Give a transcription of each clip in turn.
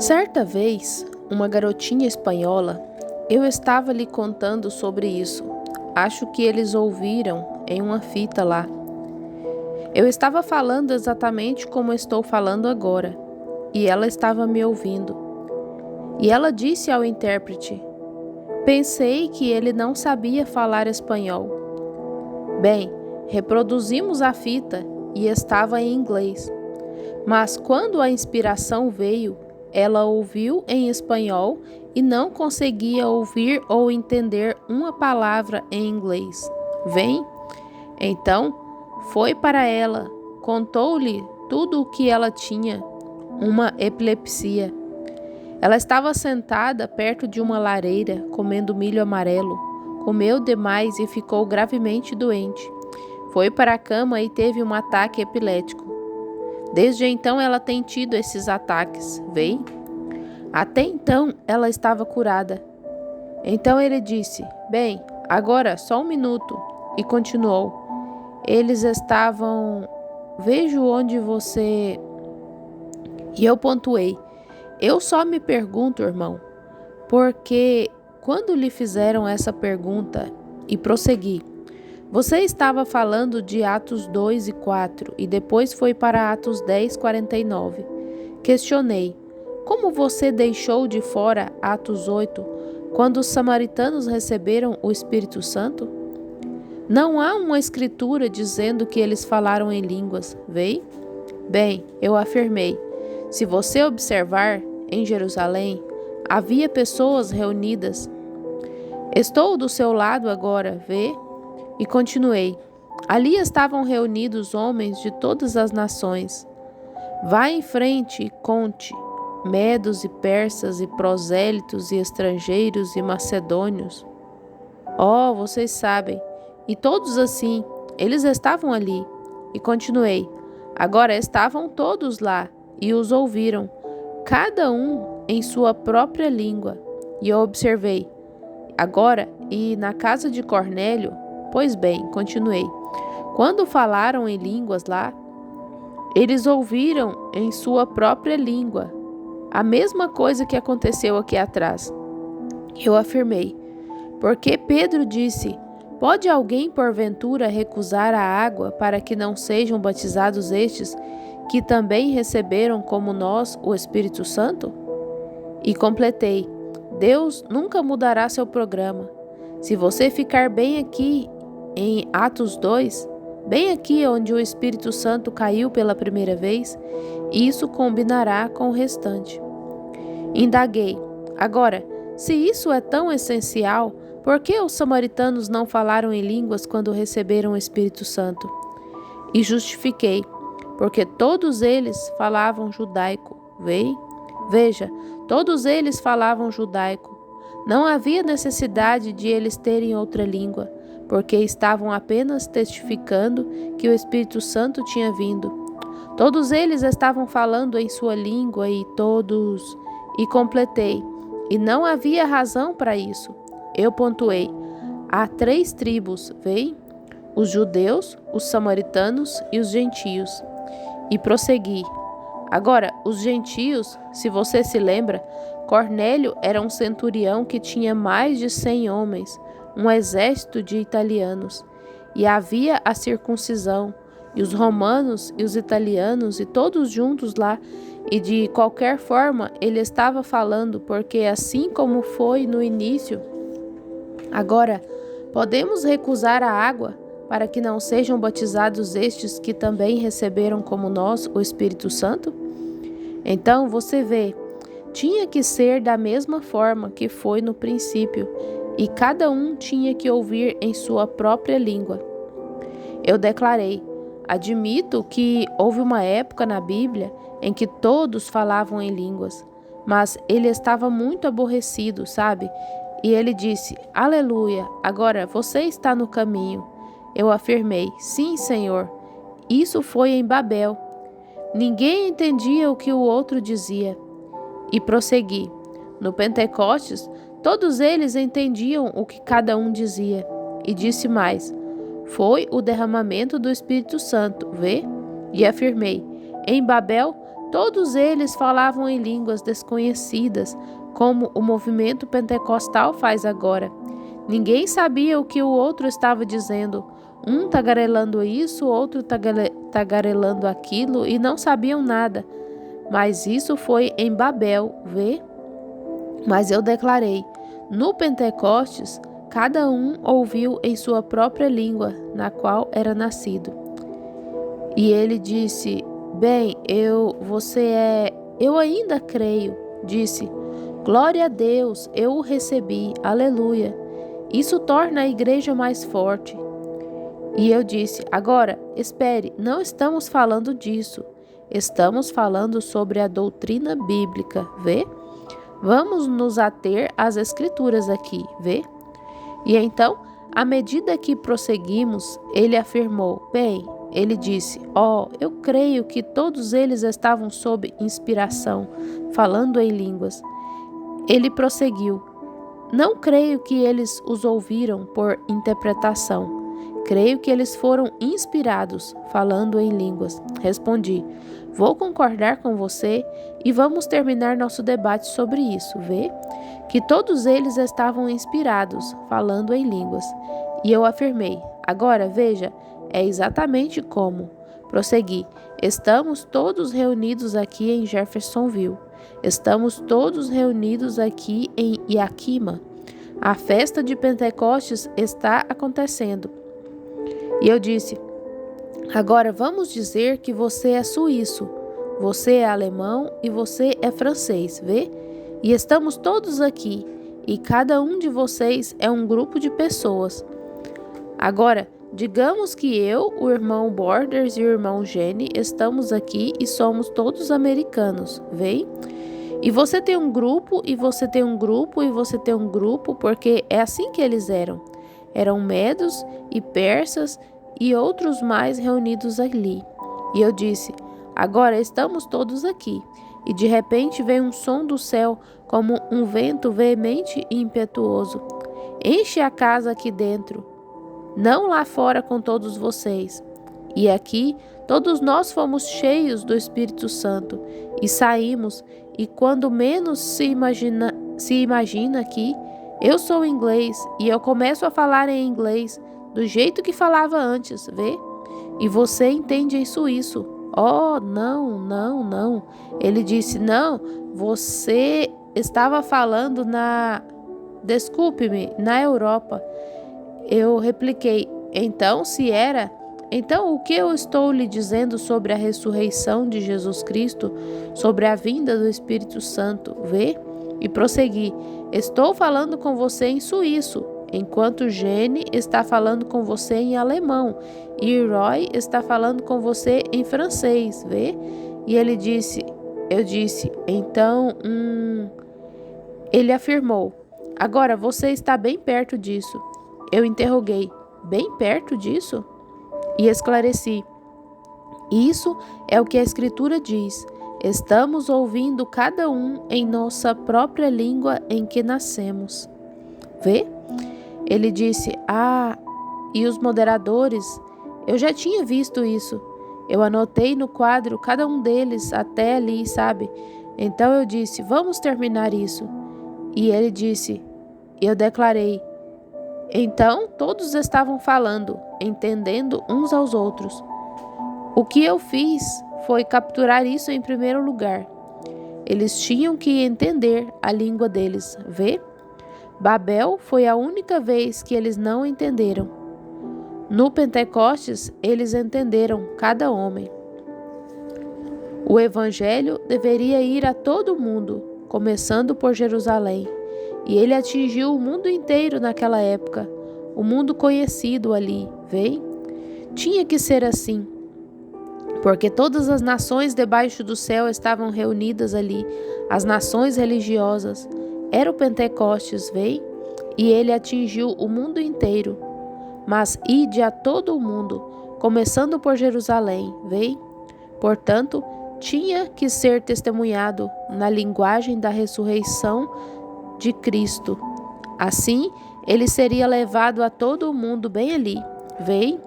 Certa vez, uma garotinha espanhola, eu estava lhe contando sobre isso. Acho que eles ouviram em uma fita lá. Eu estava falando exatamente como estou falando agora, e ela estava me ouvindo. E ela disse ao intérprete: "Pensei que ele não sabia falar espanhol." Bem, reproduzimos a fita e estava em inglês. Mas quando a inspiração veio, ela ouviu em espanhol e não conseguia ouvir ou entender uma palavra em inglês. Vem? Então, foi para ela, contou-lhe tudo o que ela tinha, uma epilepsia. Ela estava sentada perto de uma lareira, comendo milho amarelo. Comeu demais e ficou gravemente doente. Foi para a cama e teve um ataque epilético. Desde então ela tem tido esses ataques, vê? Até então ela estava curada. Então ele disse: "Bem, agora só um minuto." E continuou: "Eles estavam... Vejo onde você..." E eu pontuei: "Eu só me pergunto, irmão, porque quando lhe fizeram essa pergunta..." E prossegui: "Você estava falando de Atos 2 e 4 e depois foi para Atos 10, 49. Questionei: como você deixou de fora Atos 8, quando os samaritanos receberam o Espírito Santo? Não há uma escritura dizendo que eles falaram em línguas, vê? Bem, eu afirmei: se você observar, em Jerusalém, havia pessoas reunidas. Estou do seu lado agora, vê? E continuei: ali estavam reunidos homens de todas as nações. Vá em frente e conte, medos e persas e prosélitos e estrangeiros e macedônios. Oh, vocês sabem, e todos assim, eles estavam ali. E continuei: agora estavam todos lá e os ouviram, cada um em sua própria língua. E eu observei: agora, e na casa de Cornélio. Pois bem, continuei: quando falaram em línguas lá, eles ouviram em sua própria língua. A mesma coisa que aconteceu aqui atrás. Eu afirmei: porque Pedro disse: pode alguém porventura recusar a água para que não sejam batizados estes que também receberam como nós o Espírito Santo? E completei: Deus nunca mudará seu programa. Se você ficar bem aqui em Atos 2, bem aqui onde o Espírito Santo caiu pela primeira vez, isso combinará com o restante. Indaguei: agora, se isso é tão essencial, por que os samaritanos não falaram em línguas quando receberam o Espírito Santo? E justifiquei: porque todos eles falavam judaico, veja, todos eles falavam judaico. Não havia necessidade de eles terem outra língua, porque estavam apenas testificando que o Espírito Santo tinha vindo. Todos eles estavam falando em sua língua e completei: e não havia razão para isso. Eu pontuei: há 3 tribos, os judeus, os samaritanos e os gentios. E prossegui: agora, os gentios, se você se lembra, Cornélio era um centurião que tinha mais de 100 homens, um exército de italianos, e havia a circuncisão, e os romanos e os italianos e todos juntos lá, e de qualquer forma ele estava falando, porque assim como foi no início. Agora, podemos recusar a água para que não sejam batizados estes que também receberam como nós o Espírito Santo? Então você vê, tinha que ser da mesma forma que foi no princípio, e cada um tinha que ouvir em sua própria língua. Eu declarei: admito que houve uma época na Bíblia em que todos falavam em línguas, mas ele estava muito aborrecido, sabe? E ele disse: aleluia, agora você está no caminho. Eu afirmei: sim, Senhor. Isso foi em Babel. Ninguém entendia o que o outro dizia. E prossegui: no Pentecostes, todos eles entendiam o que cada um dizia. E disse mais: foi o derramamento do Espírito Santo, vê? E afirmei: em Babel, Todos eles falavam em línguas desconhecidas, como o movimento pentecostal faz agora. Ninguém sabia o que o outro estava dizendo. Um tagarelando isso, outro tagarelando aquilo, e não sabiam nada. Mas isso foi em Babel, vê? Mas eu declarei, no Pentecostes, cada um ouviu em sua própria língua, na qual era nascido. E ele disse, bem, eu ainda creio. Disse, glória a Deus, eu o recebi, aleluia. Isso torna a igreja mais forte. E eu disse, agora, espere, não estamos falando disso. Estamos falando sobre a doutrina bíblica, vê? Vamos nos ater às escrituras aqui, vê? E então, à medida que prosseguimos, ele afirmou, bem, ele disse, eu creio que todos eles estavam sob inspiração, falando em línguas. Ele prosseguiu, não creio que eles os ouviram por interpretação. Creio que eles foram inspirados, falando em línguas. Respondi, vou concordar com você e vamos terminar nosso debate sobre isso, vê? Que todos eles estavam inspirados, falando em línguas. E eu afirmei, agora veja, é exatamente como. Prossegui, estamos todos reunidos aqui em Jeffersonville. Estamos todos reunidos aqui em Yakima. A festa de Pentecostes está acontecendo. E eu disse, agora vamos dizer que você é suíço, você é alemão e você é francês, vê? E estamos todos aqui, e cada um de vocês é um grupo de pessoas. Agora, digamos que eu, o irmão Borders e o irmão Jenny estamos aqui e somos todos americanos, vê? E você tem um grupo, e você tem um grupo, e você tem um grupo, porque é assim que eles eram. Eram medos e persas e outros mais reunidos ali. E eu disse, agora estamos todos aqui. E de repente veio um som do céu como um vento veemente e impetuoso. Enche a casa aqui dentro, não lá fora com todos vocês. E aqui todos nós fomos cheios do Espírito Santo e saímos, e quando menos se imagina aqui, eu sou inglês e eu começo a falar em inglês do jeito que falava antes, vê? E você entende em suíço. Não. Ele disse, não, você estava falando desculpe-me, na Europa. Eu repliquei, então se era, então o que eu estou lhe dizendo sobre a ressurreição de Jesus Cristo, sobre a vinda do Espírito Santo, vê? E prossegui, estou falando com você em suíço, enquanto Jenny está falando com você em alemão e Roy está falando com você em francês, vê? E eu disse, então, Ele afirmou, agora você está bem perto disso. Eu interroguei, bem perto disso? E esclareci, isso é o que a Escritura diz. Estamos ouvindo cada um em nossa própria língua em que nascemos. Vê? Ele disse, e os moderadores? Eu já tinha visto isso. Eu anotei no quadro cada um deles até ali, sabe? Então eu disse, vamos terminar isso. E ele disse, eu declarei. Então todos estavam falando, entendendo uns aos outros. O que eu fiz foi capturar isso em primeiro lugar. Eles tinham que entender a língua deles, vê? Babel foi a única vez que eles não entenderam. No Pentecostes, eles entenderam cada homem. O evangelho deveria ir a todo mundo, começando por Jerusalém. E ele atingiu o mundo inteiro naquela época, o mundo conhecido ali, vê? Tinha que ser assim, porque todas as nações debaixo do céu estavam reunidas ali, as nações religiosas. Era o Pentecostes, vê? E ele atingiu o mundo inteiro. Mas ide a todo o mundo, começando por Jerusalém, vê? Portanto, tinha que ser testemunhado na linguagem da ressurreição de Cristo. Assim, ele seria levado a todo o mundo bem ali, vê?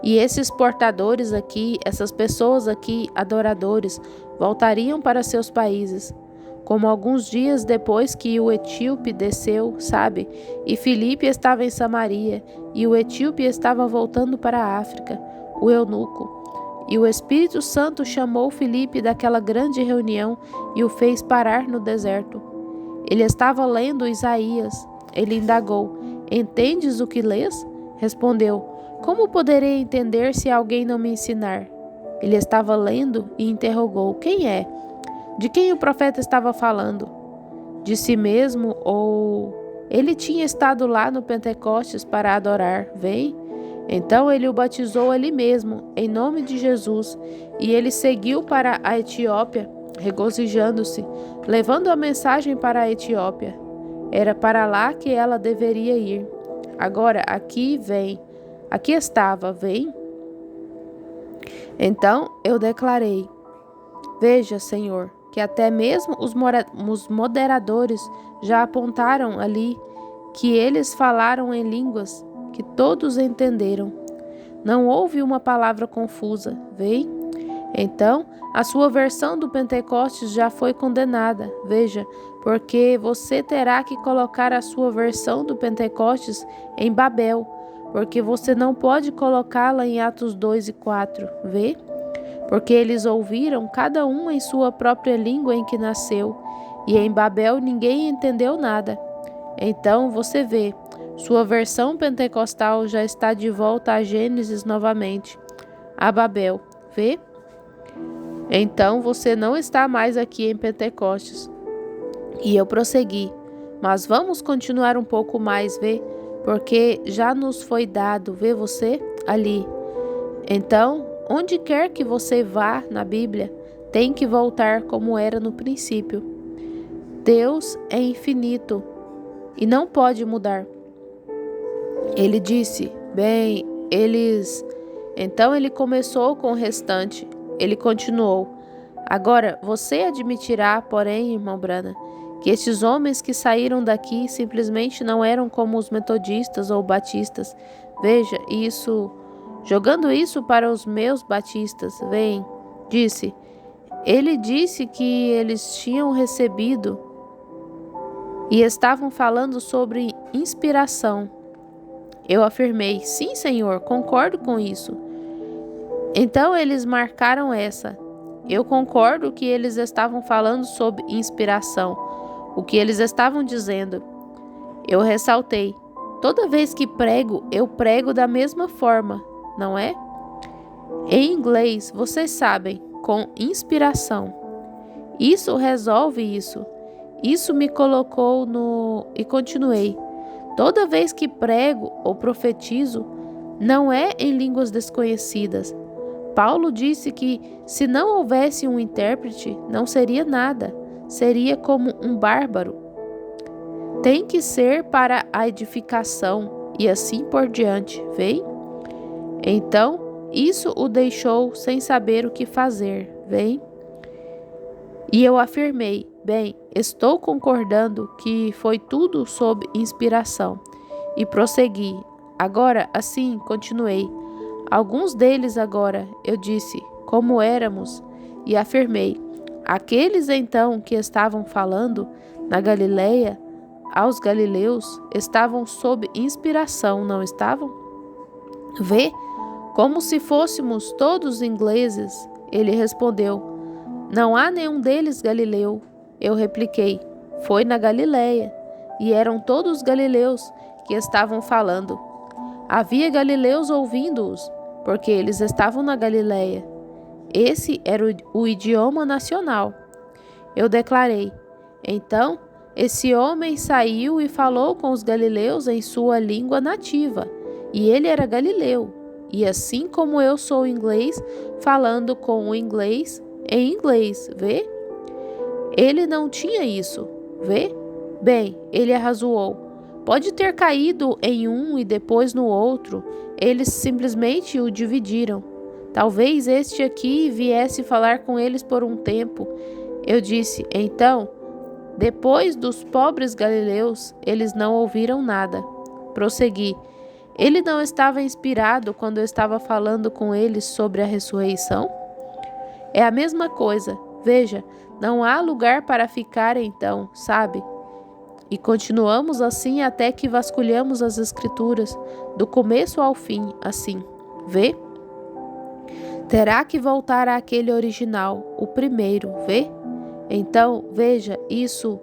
E esses portadores aqui, essas pessoas aqui, adoradores, voltariam para seus países. Como alguns dias depois que o etíope desceu, sabe? E Filipe estava em Samaria, e o etíope estava voltando para a África, o eunuco. E o Espírito Santo chamou Filipe daquela grande reunião e o fez parar no deserto. Ele estava lendo Isaías. Ele indagou: Entendes o que lês? Respondeu: Como poderei entender se alguém não me ensinar? Ele estava lendo e interrogou: Quem é? De quem o profeta estava falando? De si mesmo ou... Ele tinha estado lá no Pentecostes para adorar, vem? Então ele o batizou ali mesmo, em nome de Jesus, e ele seguiu para a Etiópia, regozijando-se, levando a mensagem para a Etiópia. Era para lá que ela deveria ir. Agora aqui vem. Aqui estava, vem? Então eu declarei: Veja, Senhor, que até mesmo os moderadores já apontaram ali que eles falaram em línguas que todos entenderam. Não houve uma palavra confusa, vem? Então, a sua versão do Pentecostes já foi condenada, veja, porque você terá que colocar a sua versão do Pentecostes em Babel, porque você não pode colocá-la em Atos 2 e 4, vê? Porque eles ouviram cada um em sua própria língua em que nasceu, e em Babel ninguém entendeu nada. Então você vê, sua versão pentecostal já está de volta a Gênesis novamente, a Babel, vê? Então você não está mais aqui em Pentecostes. E eu prossegui, mas vamos continuar um pouco mais, vê? Porque já nos foi dado, vê você, ali. Então, onde quer que você vá na Bíblia, tem que voltar como era no princípio. Deus é infinito e não pode mudar. Ele disse, bem, eles... Então ele começou com o restante. Ele continuou. Agora, você admitirá, porém, irmão Branham, que estes homens que saíram daqui simplesmente não eram como os metodistas ou batistas. Veja, isso... Jogando isso para os meus batistas, vem, disse. Ele disse que eles tinham recebido e estavam falando sobre inspiração. Eu afirmei, sim, Senhor, concordo com isso. Então eles marcaram essa. Eu concordo que eles estavam falando sobre inspiração, o que eles estavam dizendo. Eu ressaltei, toda vez que prego, eu prego da mesma forma, não é? Em inglês, vocês sabem, com inspiração. Isso resolve isso. Isso me colocou no... E continuei. Toda vez que prego ou profetizo, não é em línguas desconhecidas. Paulo disse que se não houvesse um intérprete, não seria nada. Seria como um bárbaro. Tem que ser para a edificação e assim por diante, vem? Então, isso o deixou sem saber o que fazer, vem? E eu afirmei, bem, estou concordando que foi tudo sob inspiração. E prossegui. Agora, assim, continuei. Alguns deles agora, eu disse, como éramos, e afirmei. Aqueles então que estavam falando na Galileia, aos galileus, estavam sob inspiração, não estavam? Vê, como se fôssemos todos ingleses. Ele respondeu, não há nenhum deles galileu. Eu repliquei, foi na Galileia, e eram todos galileus que estavam falando. Havia galileus ouvindo-os, porque eles estavam na Galileia. Esse era o idioma nacional. Eu declarei, então, esse homem saiu e falou com os galileus em sua língua nativa, e ele era galileu, e assim como eu sou inglês, falando com o inglês em inglês, vê? Ele não tinha isso, vê? Bem, ele arrazoou. Pode ter caído em um e depois no outro. Eles simplesmente o dividiram. Talvez este aqui viesse falar com eles por um tempo. Eu disse, então, depois dos pobres galileus, eles não ouviram nada. Prossegui. Ele não estava inspirado quando eu estava falando com eles sobre a ressurreição? É a mesma coisa. Veja, não há lugar para ficar então, sabe? E continuamos assim até que vasculhamos as Escrituras, do começo ao fim, assim. Vê? Terá que voltar àquele original, o primeiro, vê? Então, veja, isso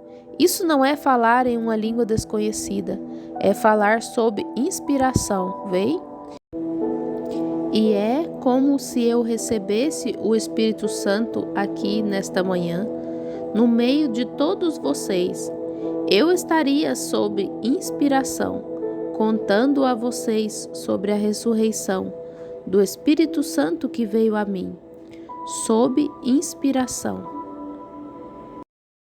não é falar em uma língua desconhecida, é falar sob inspiração, vê? E é como se eu recebesse o Espírito Santo aqui nesta manhã, no meio de todos vocês. Eu estaria sob inspiração, contando a vocês sobre a ressurreição do Espírito Santo que veio a mim, sob inspiração.